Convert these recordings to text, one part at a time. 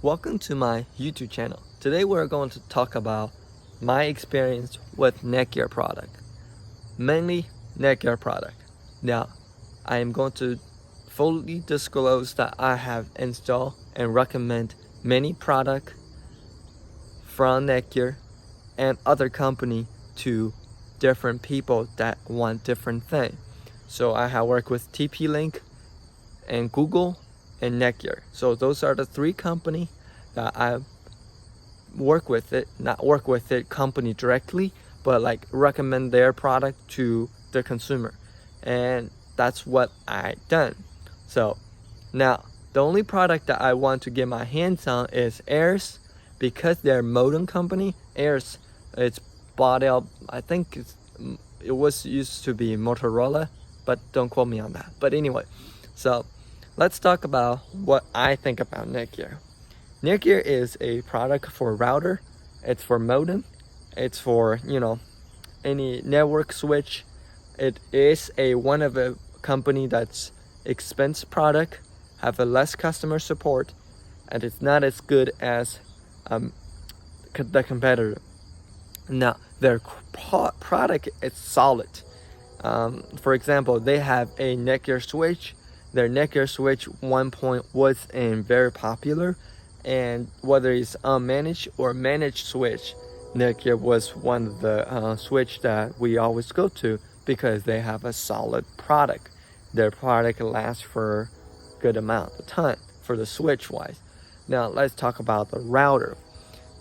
Welcome to my YouTube channel. Today we're going to talk about my experience with Netgear product, mainly Netgear product. Now, I am going to fully disclose that I have installed and recommend many products from Netgear and other company to different people that want different things. So I have worked with TP-Link and Google and Netgear. So those are the three companies that I work with it, not work with it company directly, but like recommend their product to the consumer. And that's what I done. So now the only product that I want to get my hands on is Airs, because they're modem company. Airs, it's bought out, I think it was used to be Motorola, but don't quote me on that. But anyway, so let's talk about what I think about Netgear. Netgear is a product for router, it's for modem, it's for, any network switch. It is one of a company that's expensive product, have a less customer support, and it's not as good as the competitor. Now, their product is solid. For example, they have a Netgear switch. Their Netgear switch 1 was very popular, and whether it's unmanaged or managed switch, Netgear was one of the switch that we always go to because they have a solid product. Their product lasts for a good amount of time for the switch wise. Now let's talk about the router.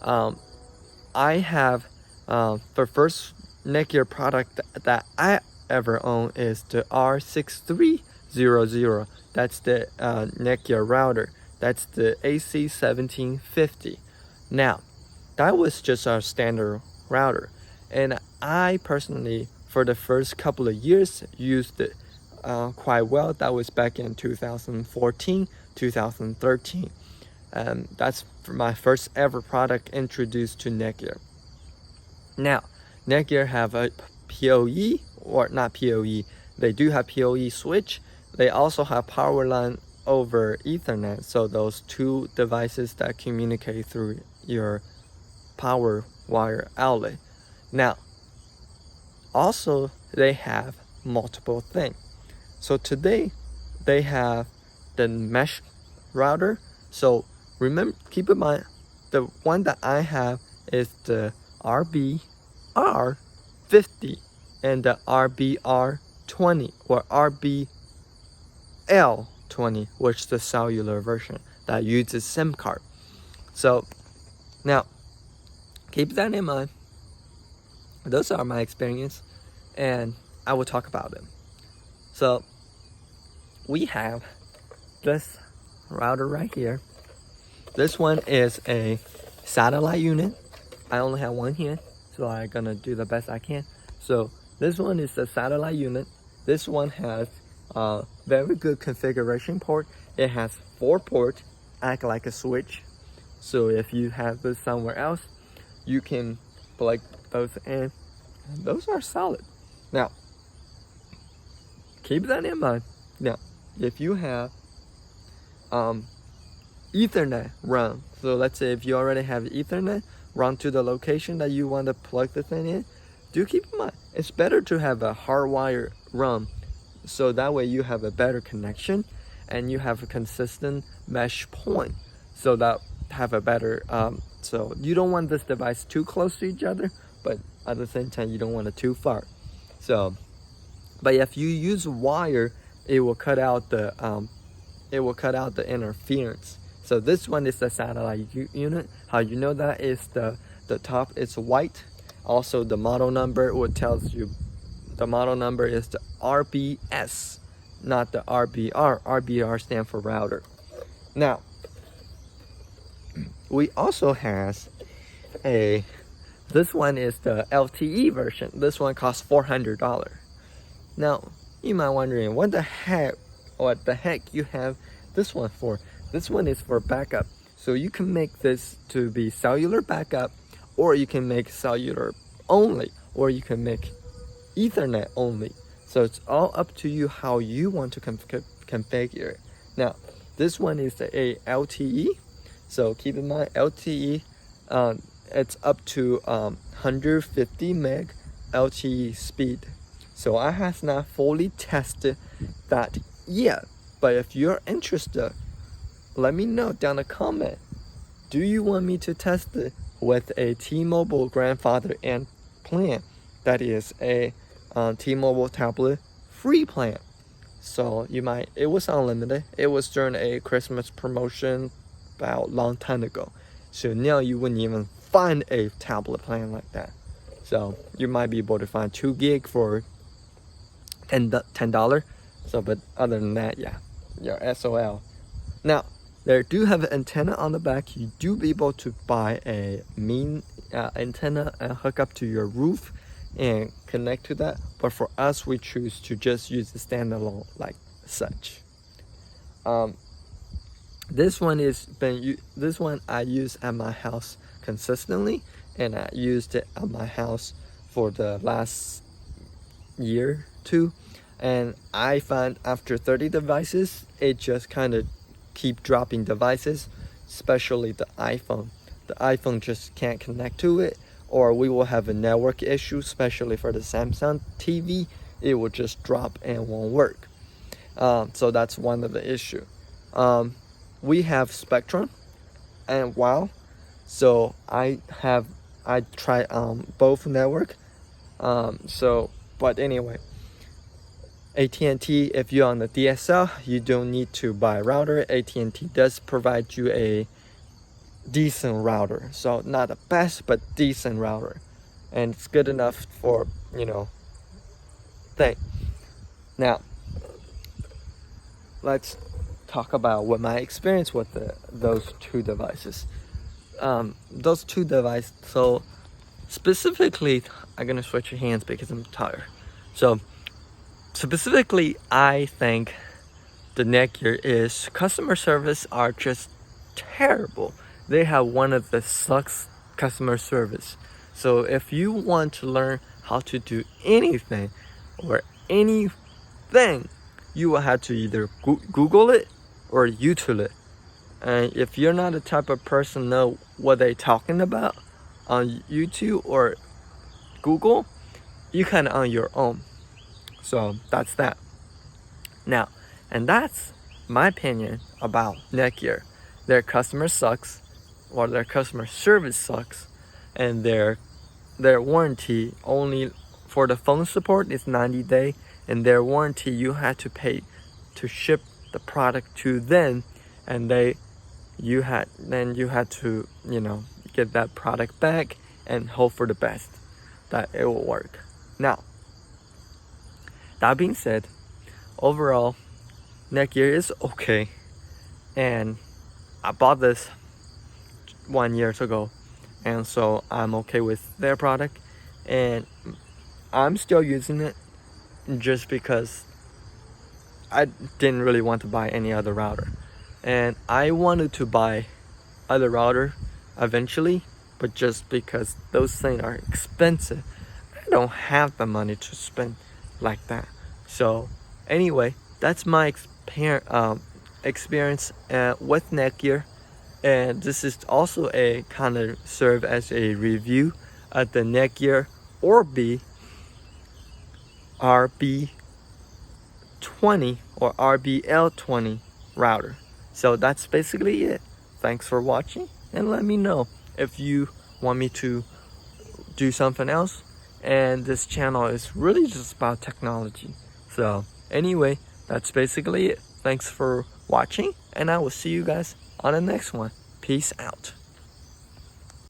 I have the first Netgear product that I ever own is the R6300. That's the Netgear router. That's the AC1750. Now, that was just our standard router, and I personally, for the first couple of years, used it quite well. That was back in 2014, 2013. That's my first ever product introduced to Netgear. Now, Netgear have a PoE, or not PoE, they do have PoE switch. They also have power line over Ethernet, so those two devices that communicate through your power wire outlet. Now, also they have multiple things. So today they have the mesh router. So remember, keep in mind, the one that I have is the RBR20 and the RBR20 or RBL20, which is the cellular version that uses SIM card. So now keep that in mind. Those are my experience, and I will talk about them. So we have this router right here. This one is a satellite unit. I only have one here, so I'm gonna do the best I can. So this one is the satellite unit. This one has a very good configuration port. It has 4 ports, act like a switch. So if you have this somewhere else, you can plug those in. Those are solid. Now, keep that in mind. Now, if you have Ethernet run, so let's say if you already have Ethernet run to the location that you want to plug the thing in, do keep in mind, it's better to have a hardwire run, so that way you have a better connection and you have a consistent mesh point, so that have a better so you don't want this device too close to each other, but at the same time you don't want it too far. So but if you use wire, it will cut out the interference. So this one is the satellite unit. How you know that is the top is white. Also the model number will tells you the model number is the RBS, not the RBR. RBR stands for router. Now, we also has this one is the LTE version. This one costs $400. Now, you might wondering what the heck you have this one for. This one is for backup. So you can make this to be cellular backup, or you can make cellular only, or you can make Ethernet only. So it's all up to you how you want to configure it. Now, this one is a LTE. So keep in mind, LTE, it's up to 150 meg LTE speed. So I have not fully tested that yet, but if you're interested, let me know down the comment. Do you want me to test it with a T-Mobile grandfather and plan? That is a T-Mobile tablet free plan. So it was unlimited. It was during a Christmas promotion about a long time ago. So now you wouldn't even find a tablet plan like that. So you might be able to find 2 gig for $10. So, but other than that, yeah, your SOL. Now, they do have an antenna on the back. You do be able to buy a main antenna and hook up to your roof and connect to that. But for us, we choose to just use the standalone like such. This one I use at my house consistently, and I used it at my house for the last year too. And I found after 30 devices, it just kind of keep dropping devices, especially the iPhone. The iPhone just can't connect to it, or we will have a network issue, especially for the Samsung TV. It will just drop and won't work. So that's one of the issue. We have Spectrum and WOW. So I tried both network. But anyway, AT&T, if you're on the DSL, you don't need to buy a router. AT&T does provide you a decent router. So not the best, but decent router. And it's good enough for, thing. Now, let's talk about what my experience with those two devices. So specifically, I'm gonna switch your hands because I'm tired. So specifically, I think the Netgear is customer service are just terrible. They have one of the sucks customer service. So if you want to learn how to do anything or anything, you will have to either Google it or YouTube it. And if you're not the type of person know what they're talking about on YouTube or Google, you kind of on your own. So that's that. Now, and that's my opinion about Netgear. Their customer sucks, or their customer service sucks, and their warranty only for the phone support is 90 days, and their warranty you had to pay to ship the product to them, and you had to get that product back and hope for the best that it will work. Now, that being said, overall, Netgear is okay, and I bought this 1 year ago, and so I'm okay with their product, and I'm still using it just because I didn't really want to buy any other router, and I wanted to buy other router eventually, but just because those things are expensive, I don't have the money to spend like that. So anyway, that's my experience with Netgear, and this is also a kind of serve as a review of the Netgear Orbi RBR20 or RBL20 router. So that's basically it. Thanks for watching, and let me know if you want me to do something else. And this channel is really just about technology. So anyway, that's basically it. Thanks for watching, and I will see you guys on the next one. Peace out.